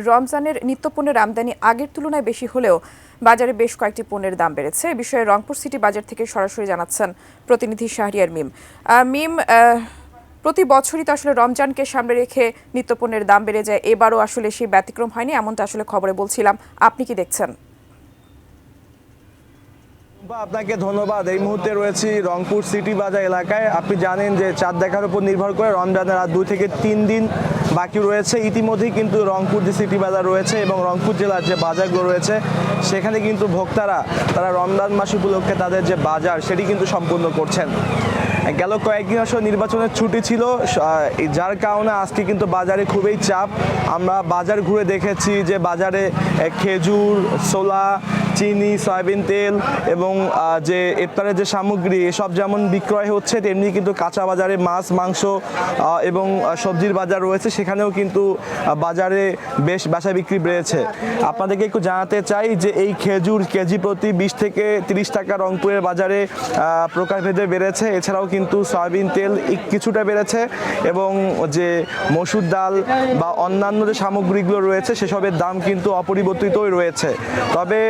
রমজানের নিত্যপণ্যের আমদানি আগের তুলনায় বেশি হলেও বাজারে বেশ কয়েকটি পণ্যের দাম বেড়েছে। এ বিষয়ে রংপুর সিটি বাজার থেকে সরাসরি জানাচ্ছেন প্রতিনিধি শাহরিয়ার মিম। মিম, প্রতি বছরই তো আসলে রমজানকে সামনে রেখে নিত্যপণ্যের দাম বেড়ে যায়, এবারও আসলে সেই ব্যতিক্রম হয়নি, এমনটা আসলে খবরে বলছিলাম। আপনি কি দেখছেন? আপনাকে ধন্যবাদ। এই মুহূর্তে রয়েছি রংপুর সিটি বাজার এলাকায়। আপনি জানেন যে চাঁদ দেখার উপর নির্ভর করে রমজানের আর 2 থেকে 3 দিন বাকি রয়েছে। ইতিমধ্যেই কিন্তু রংপুর যে সিটি বাজার রয়েছে এবং রংপুর জেলার যে বাজারগুলো রয়েছে সেখানে কিন্তু ভোক্তারা তারা রমজান মাস উপলক্ষে তাদের যে বাজার সেটি কিন্তু সম্পূর্ণ করছেন। গেল কয়েকদিন আসলে নির্বাচনের ছুটি ছিল, যার কারণে আজকে কিন্তু বাজারে খুবই চাপ। আমরা বাজার ঘুরে দেখেছি যে বাজারে খেজুর, ছোলা, চিনি, সয়াবিন তেল এবং যে ইফতারের যে সামগ্রী এসব যেমন বিক্রয় হচ্ছে, তেমনি কিন্তু কাঁচা বাজারে মাছ, মাংস এবং সবজির বাজার রয়েছে, সেখানেও কিন্তু বাজারে বেশ বেচা বিক্রি বেড়েছে। আপনাদেরকে একটু জানাতে চাই যে এই খেজুর কেজি প্রতি 20 থেকে 30 টাকা রংপুরের বাজারে প্রকারভেদে বেড়েছে। এছাড়াও কিন্তু সয়াবিন তেল কিছুটা বেড়েছে এবং যে মসুর ডাল বা অন্যান্য যে সামগ্রীগুলো রয়েছে সেসবের দাম কিন্তু অপরিবর্তিতই রয়েছে। তবে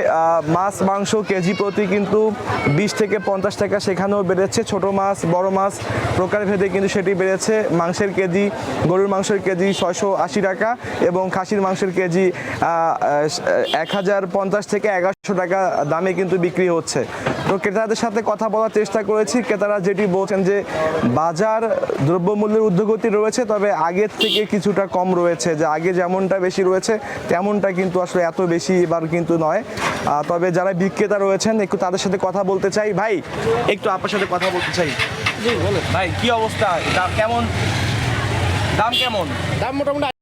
মাছ, মাংস কেজি প্রতি কিন্তু 20 থেকে 50 টাকা সেখানেও বেড়েছে। ছোট মাছ, বড় মাছ প্রকারভেদে কিন্তু সেটি বেড়েছে। মাংসের কেজি, গরুর মাংসের কেজি 680 টাকা এবং খাসির মাংসের কেজি 1050 থেকে 1100 টাকা দামে কিন্তু বিক্রি হচ্ছে। তো ক্রেতাদের সাথে কথা বলার চেষ্টা করেছি। ক্রেতারা যেটি বলছেন যে বাজার দ্রব্যমূল্যের ঊর্ধ্বগতি রয়েছে, তবে আগের থেকে কিছুটা কম রয়েছে। যে আগে যেমনটা বেশি রয়েছে তেমনটা কিন্তু আসলে এত বেশি এবার কিন্তু নয়। তবে যারা বিক্রেতা রয়েছেন একটু তাদের সাথে কথা বলতে চাই। ভাই, একটু আপনার সাথে কথা বলতে চাই। জি বলুন ভাই, কি অবস্থা? দাম কেমন? দাম মোটামুটি